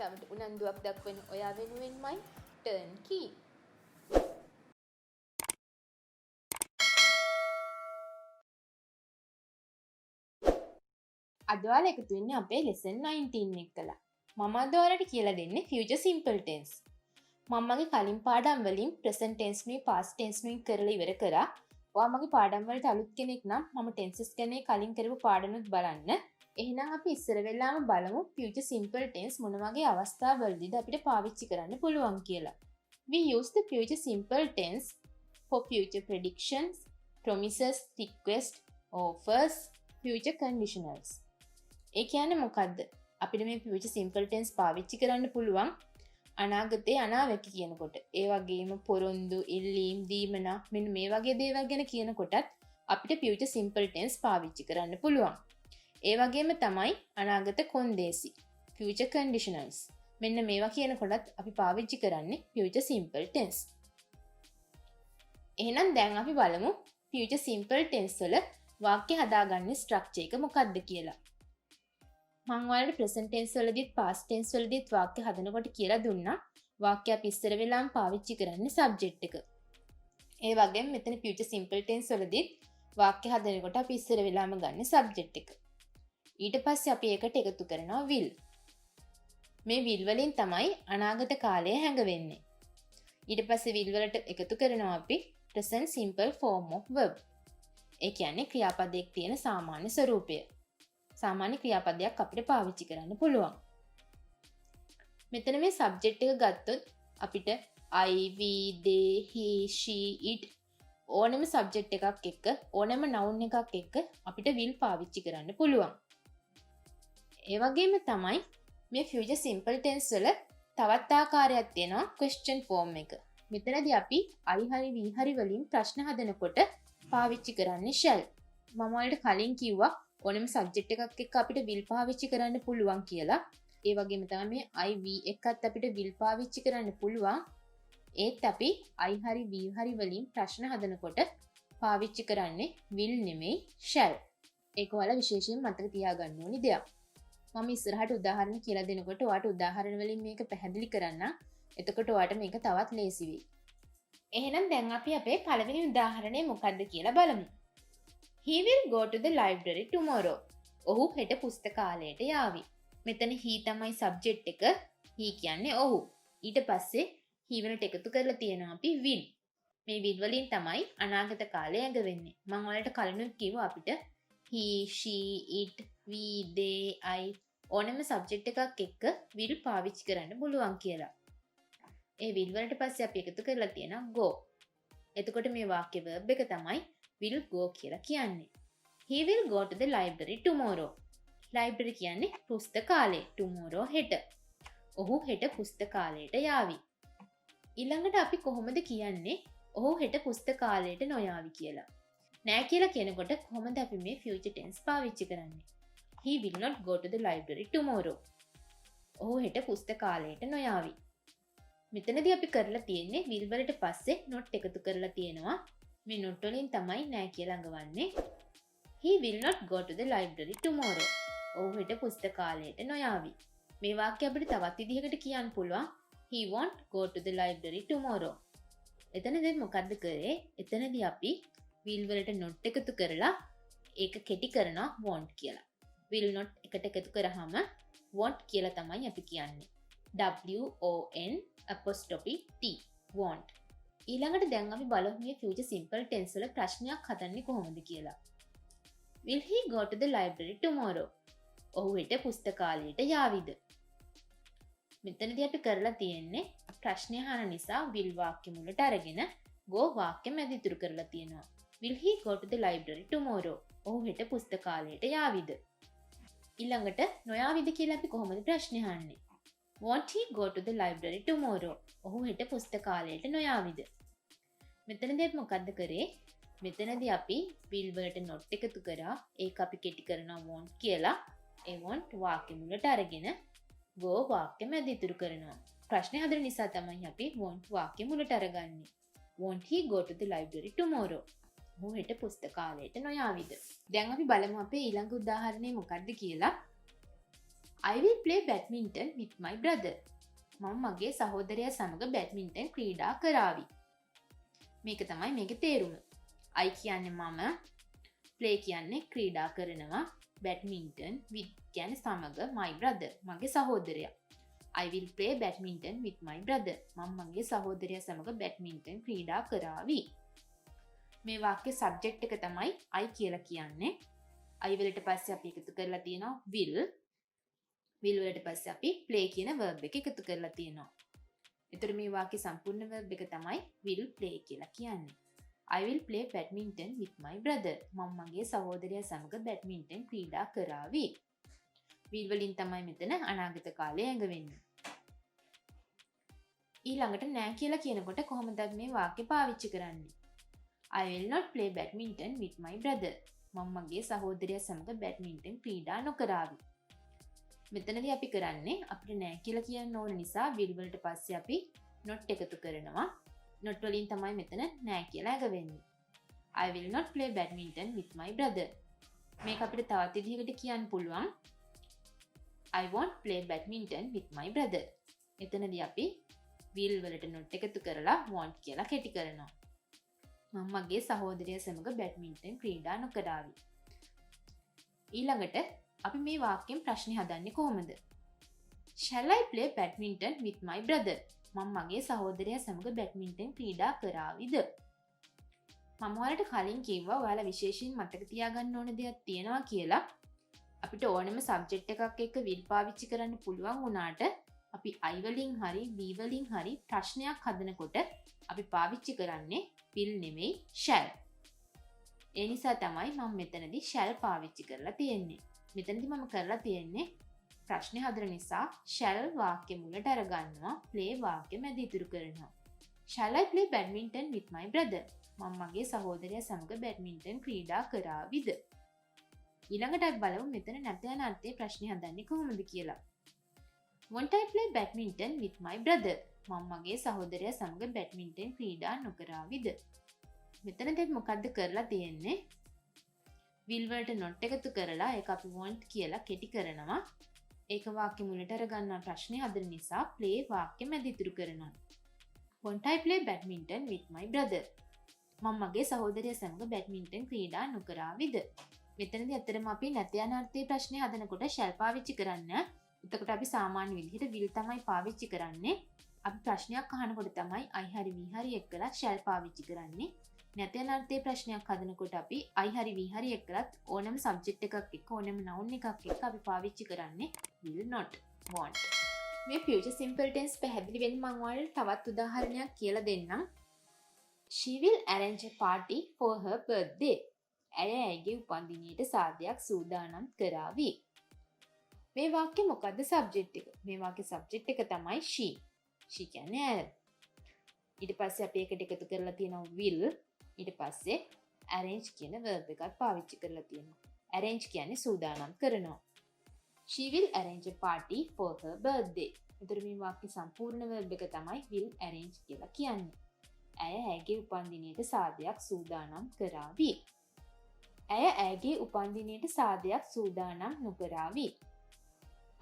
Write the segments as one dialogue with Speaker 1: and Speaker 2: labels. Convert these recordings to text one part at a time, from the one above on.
Speaker 1: භාෂාවට උනන්දුවක් දක්වන ඔයා වෙනුවෙන්මයි ටර්න් කී. අද ඔයාලා එකතු වෙන්නේ අපේ lesson 19 එක්කලා. මම අද ඔයාලට කියලා දෙන්නේ future simple tense. මම මගේ කලින් පාඩම් වලින් present tense නුයි past tense නුයි කරලා ඉවර කරා. ඔයා මගේ පාඩම් වලට අලුත් කෙනෙක් නම් මම tenses ගැන කලින් කරපු පාඩනුත් බලන්න. එහෙනම් අපි ඉස්සර වෙලාම බලමු future simple tense මොන වගේ අවස්ථාවලදීද අපිට පාවිච්චි කරන්න පුළුවන් කියලා. We use the future simple tense for future predictions, promises, requests, offers, future conditionals. ඒ කියන්නේ මොකද්ද? අපිට මේ future simple tense පාවිච්චි කරන්න පුළුවන් අනාගතේ අනාවැකි කියනකොට. ඒ වගේම පොරොන්දු, ඉල්ලීම්, දීමනා මෙන්න මේ වගේ දේවල් ගැන කියනකොටත් අපිට future simple tense පාවිච්චි කරන්න පුළුවන්. ඒ වගේම තමයි අනාගත කොන්දේසි future conditionals. මෙන්න මේවා කියනකොටත් අපි පාවිච්චි කරන්නේ future simple tense. එහෙනම් දැන් අපි බලමු future simple tense වල වාක්‍ය හදාගන්න ස්ට්‍රක්චර් එක මොකක්ද කියලා. මම ඔයාලට present tense වලදීත් past tense වලදීත් වාක්‍ය හදනකොට කියලා දුන්නා. වාක්‍ය අපි ඉස්සර වෙලාම පාවිච්චි කරන්නේ subject එක. ඒ වගේම මෙතන future simple tense වලදීත් වාක්‍ය හදනකොට අපි ඉස්සර වෙලාම ගන්න subject එක. ඊට පස්සේ අපි ඒකට එකතු කරනවා will. මේ will වලින් තමයි අනාගත කාලය හැඟවෙන්නේ. ඊට පස්සේ will වලට එකතු කරනවා අපි present simple form of verb. ඒ කියන්නේ ක්‍රියාපදයක් තියෙන සාමාන්‍ය ස්වරූපය. සාමාන්‍ය ක්‍රියාපදයක් අපිට පාවිච්චි කරන්න පුළුවන්. මෙතන මේ subject එක ගත්තොත් අපිට I, we, they, he, she, it ඕනෑම subject එකක් එක්ක ඕනෑම noun එකක් එක්ක අපිට will පාවිච්චි කරන්න පුළුවන්. ඒ වගේම තමයි මේ future simple tense වල තවත් ආකාරයක් තියෙනවා question form එක. මෙතනදී අපි I හරි we හරි වලින් ප්‍රශ්න හදනකොට පාවිච්චි කරන්නේ shall. මම ඔයාලට කලින් කිව්වා ඕනෑම subject එකක් එක්ක අපිට will පාවිච්චි කරන්න පුළුවන් කියලා. ඒ වගේම තමයි මේ I we එකත් අපිට will පාවිච්චි කරන්න පුළුවන්. ඒත් අපි I හරි we හරි වලින් ප්‍රශ්න හදනකොට පාවිච්චි කරන්නේ will නෙමෙයි shall. ඒක ඔයාලා විශේෂයෙන් මතක තියාගන්න ඕනි දෙයක්. මම ඉස්සරහට උදාහරණ කියලා දෙනකොට ඔයාට උදාහරණ වලින් මේක පැහැදිලි කරන්න. එතකොට ඔයාට මේක තවත් ලේසි වෙයි. එහෙනම් දැන් අපි අපේ පළවෙනි උදාහරණය මොකක්ද කියලා බලමු. He will go to the library tomorrow. ඔහු හෙට පුස්තකාලයට යාවි. මෙතන he තමයි subject එක. he කියන්නේ ඔහු. ඊට පස්සේ he වලට එකතු කරලා තියෙනවා අපි will. මේ will වලින් තමයි අනාගත කාලය ඇඟවෙන්නේ. මම ඔයාලට කලිනුත් කිව්වා අපිට he, she, it, we, they, I ඕනෑම subject එකක් එක්ක will පාවිච්චි කරන්න පුළුවන් කියලා. ඒ will වලට පස්සේ අපි එකතු කරලා තියෙනවා go. එතකොට මේ වාක්‍ය verb එක තමයි will go කියලා කියන්නේ. He will go to the library tomorrow. library කියන්නේ පුස්තකාලය. tomorrow හෙට. ඔහු හෙට පුස්තකාලයට යාවි. ඊළඟට අපි කොහොමද කියන්නේ ඔහු හෙට පුස්තකාලයට නොයාවි කියලා? නෑ කියලා කියනකොට කොහොමද අපි මේ future tense පාවිච්චි කරන්නේ? He will not go to the library tomorrow. ඔහු හෙට පුස්තකාලයට නොයාවි. මෙතනදී අපි කරලා තියෙන්නේ will වලට පස්සේ not එකතු කරලා තියෙනවා. මේ not වලින් තමයි නෑ කියලා අඟවන්නේ. He will not go to the library tomorrow. ඔහු හෙට පුස්තකාලයට නොයාවි. මේ වාක්‍ය අපිට තවත් විදිහකට කියන්න පුළුවන්. He won't go to the library tomorrow. එතනදී මොකද්ද කරේ? එතනදී අපි will වලට not එකතු කරලා ඒක කෙටි කරනවා won't කියලා. will not එකට එකතු කරාම won't කියලා තමයි අපි කියන්නේ. WONT won't. ඊළඟට දැන් අපි බලමු මේ future simple tense වල ප්‍රශ්නයක් හදන්නේ කොහොමද කියලා. Will he go to the library tomorrow? ඔහු හෙට පුස්තකාලයට යාවිද? මෙතනදී අපි කරලා තියෙන්නේ ප්‍රශ්නය අහන නිසා will වාක්‍ය මුලට අරගෙන go වාක්‍ය මැද ඉතුරු කරලා තියෙනවා. Will he go to the library tomorrow? ඔහු හෙට පුස්තකාලයට යාවිද? ඊළඟට නොයාවිද කියලා අපි කොහොමද ප්‍රශ්නය අහන්නේ? Won't he go to the library tomorrow? ඔහු හෙට පුස්තකාලයට නොයාවිද? මෙතනදී අපි මොකද්ද කරේ? මෙතනදී අපි will වලට not එකතු කරා. ඒක අපි කෙටි කරනවා won't කියලා. ඒ won't වාක්‍ය මුලට අරගෙන go වාක්‍ය මැද ඉතුරු කරනවා. ප්‍රශ්නේ හදන නිසා තමයි අපි won't වාක්‍ය මුලට අරගන්නේ. Won't he go to the library tomorrow? ඔහු හෙට පුස්තකාලයට නොයාවිද? දැන් අපි බලමු අපේ ඊළඟ උදාහරණය මොකක්ද කියලා. I will play badminton with my brother. මම මගේ සහෝදරයා සමග බැඩ්මින්ටන් ක්‍රීඩා කරાવી. මේක තමයි මේකේ තේරුම. I කියන්නේ මම, play කියන්නේ ක්‍රීඩා කරනවා, badminton with කියන්නේ සමග, my brother මගේ සහෝදරයා. I will play badminton with my brother. මම මගේ සහෝදරයා සමග බැඩ්මින්ටන් ක්‍රීඩා කරાવી. මේ වාක්‍යයේ සබ්ජෙක්ට් එක තමයි I කියලා කියන්නේ. I වලට පස්සේ අපි එකතු කරලා තියෙනවා will. will වලට පස්සේ අපි play කියන verb එක එකතු කරලා තියෙනවා. එතකොට මේ වාක්‍යයේ සම්පූර්ණ verb එක තමයි will play කියලා කියන්නේ. I will play badminton with my brother. මම මගේ සහෝදරයා සමග බැඩ්මින්ටන් ක්‍රීඩා කරાવી. will වලින් තමයි මෙතන අනාගත කාලය ඇඟවෙන්නේ. ඊළඟට නෑ කියලා කියනකොට කොහොමද මේ වාක්‍ය පාවිච්චි කරන්නේ? I will not play badminton with my brother. මම මගේ සහෝදරයා සමග බැඩ්මින්ටන් ක්‍රීඩා නොකරાવી. මෙතනදී අපි කරන්නේ අපිට නෑ කියලා කියන්න ඕන නිසා will වලට පස්සේ අපි not එකතු කරනවා. not වලින් තමයි මෙතන නෑ කියලා ඇඟවෙන්නේ. I will not play badminton with my brother. මේක අපිට තවත් විදිහකට කියන්න පුළුවන්. I won't play badminton with my brother. එතනදී අපි will වලට not එකතු කරලා won't කියලා කෙටි කරනවා. මම මගේ සහෝදරයා සමග බැඩ්මින්ටන් ක්‍රීඩා නොකරાવી. ඊළඟට අපි මේ වාක්‍යයෙන් ප්‍රශ්නේ හදන්නේ කොහොමද? Shall I play badminton with my brother? මම මගේ සහෝදරයා සමග බැඩ්මින්ටන් ක්‍රීඩා කරાવીද? මම ඔයාලට කලින් කිව්වා ඔයාලා විශේෂයෙන් මතක තියාගන්න ඕන දෙයක් තියෙනවා කියලා. අපිට ඕනම සබ්ජෙක්ට් එකක් එක්ක will පාවිච්චි කරන්න පුළුවන් වුණාට අපි I වලින් හරි V වලින් හරි ප්‍රශ්නයක් හදනකොට අපි පාවිච්චි කරන්නේ will නෙමෙයි shall. ඒ නිසා තමයි මම මෙතනදී shall පාවිච්චි කරලා තියෙන්නේ. මෙතනදී මම කරලා තියෙන්නේ ප්‍රශ්නේ හදන නිසා shall වාක්‍ය මුලට අරගන්නවා, play වාක්‍ය මැද ඉතුරු කරනවා. Shall I play badminton with my brother? මම මගේ සහෝදරයා සමග බැඩ්මින්ටන් ක්‍රීඩා කරાવીද? ඊළඟට අපි බලමු මෙතන නැත යන අර්ථයේ ප්‍රශ්නේ හදන්නේ කොහොමද කියලා. Won't I play badminton with my brother? මම මගේ සහෝදරයා සමග බැඩ්මින්ටන් ක්‍රීඩා නොකරાવીද? මෙතනදී මොකද්ද කරලා තියෙන්නේ? will වලට not එකතු කරලා ඒක අපි want කියලා කෙටි කරනවා. ඒක වාක්‍ය මුලට අරගන්නා ප්‍රශ්නේ හදන නිසා play වාක්‍ය මැද ඉතුරු කරනවා. Won't I play badminton with my brother? මම මගේ සහෝදරයා සමග බැඩ්මින්ටන් ක්‍රීඩා නොකරાવીද? මෙතනදී අතරම අපි නැත යන අර්ථයේ ප්‍රශ්නේ හදනකොට shall පාවිච්චි කරන්නේ. එතකොට අපි සාමාන්‍ය විදිහට will තමයි පාවිච්චි කරන්නේ. අපි ප්‍රශ්නයක් අහනකොට තමයි I හරි V හරි එක්කලා shall පාවිච්චි කරන්නේ. නැත යන අර්ථයේ ප්‍රශ්නයක් හදනකොට අපි I හරි V හරි එක්කලත් ඕනම සබ්ජෙක්ට් එකක් එක්ක ඕනම noun එකක් එක්ක අපි පාවිච්චි කරන්නේ will not, want. මේ future simple tense පැහැදිලි වෙන්න මම ඔයාලට තවත් උදාහරණයක් කියලා දෙන්නම්. She will arrange a party for her birthday. ඇය ඇයගේ උපන්දිනයට සාදයක් සූදානම් කරાવી. මේ වාක්‍යය මොකද්ද සබ්ජෙක්ට් එක? මේ වාක්‍යයේ සබ්ජෙක්ට් එක තමයි she. she කියන්නේ ඇය. ඊට පස්සේ අපි ඒකට එකතු කරලා තියෙනවා will. ඊට පස්සේ arrange කියන verb එකක් පාවිච්චි කරලා තියෙනවා. arrange කියන්නේ සූදානම් කරනවා. She will arrange a party for her birthday. ඒතර මේ වාක්‍යයේ සම්පූර්ණ verb එක තමයි will arrange කියලා කියන්නේ. ඇය ඇයගේ උපන්දිනයට සාදයක් සූදානම් කරાવી. ඇය ඇයගේ උපන්දිනයට සාදයක් සූදානම් නොකරાવી.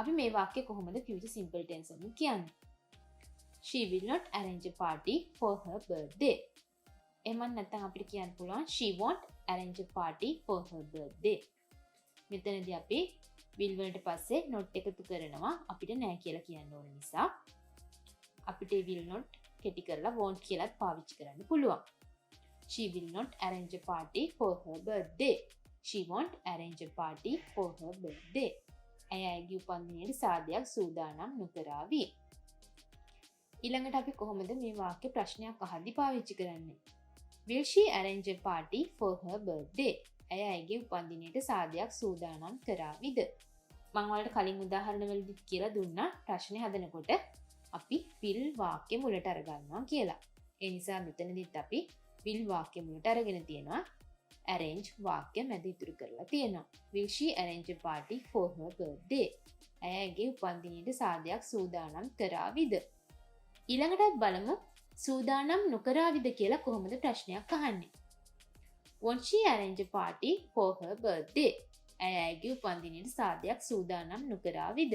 Speaker 1: අපි මේ වාක්‍ය කොහොමද future simple tense එකෙන් කියන්නේ? She will not arrange a party for her birthday. එහෙම නැත්නම් අපිට කියන්න පුළුවන් she won't arrange a party for her birthday. මෙතනදී අපි will වලට පස්සේ not එකතු කරනවා අපිට නෑ කියලා කියන්න ඕන නිසා. අපිට will not කෙටි කරලා won't කියලාත් පාවිච්චි කරන්න පුළුවන්. She will not arrange a party for her birthday. She won't arrange a party for her birthday. ඇය ඇයගේ උපන්දිනයට සාදයක් සූදානම් නොකරાવી. ඊළඟට අපි කොහොමද මේ වාක්‍ය ප්‍රශ්නයක් අහද්දී පාවිච්චි කරන්නේ? Will she arrange a party for her birthday? ඇය ඇයගේ උපන්දිනයට සාදයක් සූදානම් කරાવીද? මම ඔයාලට කලින් උදාහරණවලදී කියලා දුන්නා ප්‍රශ්නේ හදනකොට අපි will වාක්‍ය මුලට අරගන්නවා කියලා. ඒ නිසා මෙතනදිත් අපි will වාක්‍ය මුලට අරගෙන තියෙනවා. arrange වාක්‍ය මැද ඉතුරු කරලා තියෙනවා. Will she arrange a party for her birthday? ඇය ඇයගේ උපන්දිනයට සාදයක් සූදානම් කරાવીද? ඊළඟටත් බලමු සූදානම් නොකරાવીද කියලා කොහොමද ප්‍රශ්නයක් අහන්නේ. Won't she arrange a party for her birthday? ඇය ඇයගේ උපන්දිනයට සාදයක් සූදානම් නොකරાવીද?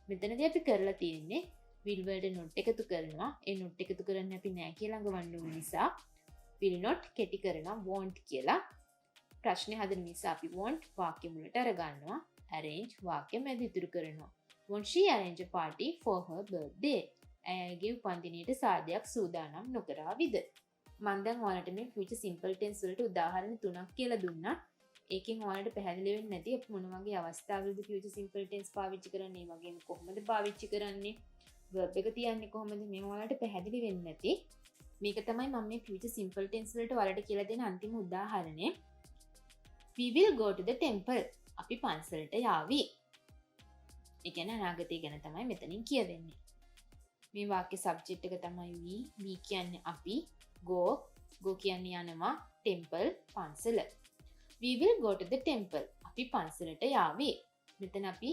Speaker 1: මෙතනදී අපි කරලා තියෙන්නේ will වලට not එකතු කරනවා. ඒ not එකතු කරන්න අපි නෑ කියලා ළඟ වන්න ඕන නිසා will not කෙටි කරනවා won't කියලා. ප්‍රශ්නේ හදන නිසා අපි won't වාක්‍ය මුලට අරගන්නවා. arrange වාක්‍ය මැද ඉතුරු කරනවා. won't she arrange a party for her birthday? ඇයගේ උපන්දිනයට සාදයක් සූදානම් නොකරාවිද? මම දැන් ඔයාලට මේ future simple tense වලට උදාහරණ 3ක් කියලා දුන්නා. ඒකෙන් ඔයාලට පැහැදිලි වෙන්නේ නැති අපි මොන වගේ අවස්ථාවලද future simple tense පාවිච්චි කරන්නේ, ඒ වගේම කොහොමද පාවිච්චි කරන්නේ, verb එක තියන්නේ කොහොමද, මේ ඔයාලට පැහැදිලි වෙන්නේ නැති. මේක තමයි මම මේ future simple tense වලට ඔයාලට කියලා දෙන අන්තිම උදාහරණය. We will go to the temple. අපි පන්සලට යාවි. ඒ කියන්නේ අනාගතය ගැන තමයි මෙතනින් කියවෙන්නේ. මේ වාක්‍ය සබ්ජෙක්ට් එක තමයි we කියන්නේ අපි, go කියන්නේ යනවා, temple පන්සල. We will go to the temple. අපි පන්සලට යාවි. මෙතන අපි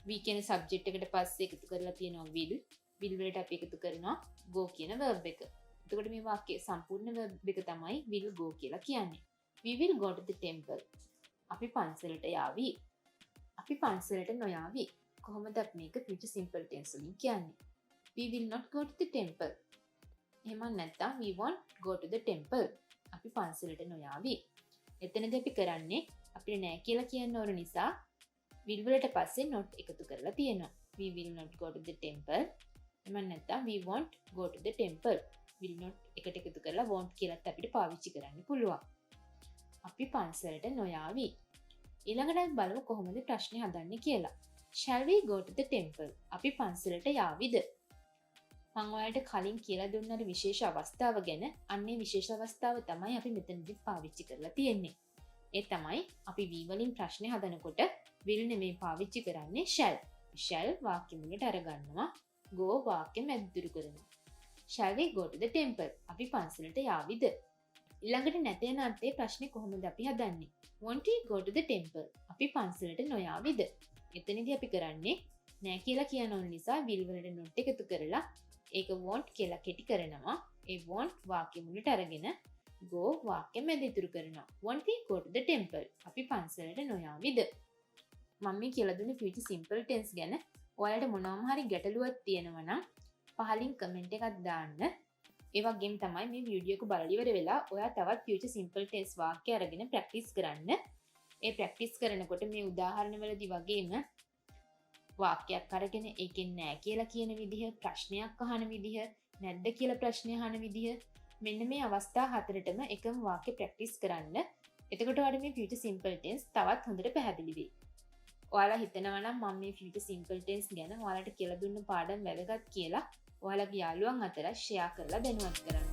Speaker 1: we කියන සබ්ජෙක්ට් එකට පස්සේ එකතු කරලා තියෙනවා will වලට අපි එකතු කරනවා go කියන verb එක. එතකොට මේ වාක්‍යයේ සම්පූර්ණ verb එක තමයි will go කියලා කියන්නේ. We will go to the temple. අපි පන්සලට යාවි. අපි පන්සලට නොයාවි. කොහොමද අපි මේක future simple tense වලින් කියන්නේ? We will not go to the temple. එහෙම නැත්නම් we won't go to the temple. අපි පන්සලට නොයාවි. එතනදී අපි කරන්නේ අපිට නෑ කියලා කියන්න ඕන නිසා will වලට පස්සේ not එකතු කරලා තියෙනවා. We will not go to the temple. එහෙම නැත්නම් we won't go to the temple. will not එකට එකතු කරලා won't කියලාත් අපිට පාවිච්චි කරන්න පුළුවන්. අපි පන්සලට නොයාවි. ඊළඟට අපි බලමු කොහොමද ප්‍රශ්නේ හදන්නේ කියලා. Shall we go to the temple? අපි පන්සලට යාවිද? මම ඔයාලට කලින් කියලා දුන්න විශේෂ අවස්ථාව ගැන, අන්නේ විශේෂ අවස්ථාව තමයි අපි මෙතනදී පාවිච්චි කරලා තියෙන්නේ. ඒ තමයි අපි we වලින් ප්‍රශ්නේ හදනකොට will නෙමෙයි පාවිච්චි කරන්නේ shall. shall වාක්‍ය මුලට අරගන්නවා. go වාක්‍ය මැද ඉතුරු කරනවා. Shall we go to the temple? අපි පන්සලට යාවිද? ඊළඟට නැතේ නාර්ථයේ ප්‍රශ්නේ කොහොමද අපි හදන්නේ? Won't we go to the temple? අපි පන්සලට නොයාවිද? එතනදී අපි කරන්නේ නෑ කියලා කියන ඕන නිසා will වලට not එකතු කරලා ඒක won't කියලා කෙටි කරනවා. ඒ won't වාක්‍ය මුලට අරගෙන go වාක්‍ය මැද ඉතුරු කරනවා. Won't we go to the temple? අපි පන්සලට නොයාවිද? මම මේ කියලා දුන්නේ future simple tense ගැන. ඔයාලට මොනවාම හරි ගැටලුවක් තියෙනවා නම් පහලින් කමෙන්ට් එකක් දාන්න. ඒ වගේම තමයි මේ වීඩියෝ එක බලලා ඉවර වෙලා ඔයා තවත් future simple tense වාක්‍ය අරගෙන ප්‍රැක්ටිස් කරන්න. ඒ ප්‍රැක්ටිස් කරනකොට මේ උදාහරණ වලදී වගේම වාක්‍යයක් අරගෙන ඒකෙන් නෑ කියලා කියන විදිහ, ප්‍රශ්නයක් අහන විදිහ, නැද්ද කියලා ප්‍රශ්නය අහන විදිහ, මෙන්න මේ අවස්ථා හතරටම එකම වාක්‍ය ප්‍රැක්ටිස් කරන්න. එතකොට ඔයාලට මේ future simple tense තවත් හොඳට පැහැදිලි වෙයි. ඔයාලා හිතනවා නම් මම මේ future simple tense ගැන ඔයාලට කියලා දුන්න පාඩම් වැදගත් කියලා ඔයාලගේ යාළුවන් අතර ෂෙයා කරලා දැනුවත් කරන්න.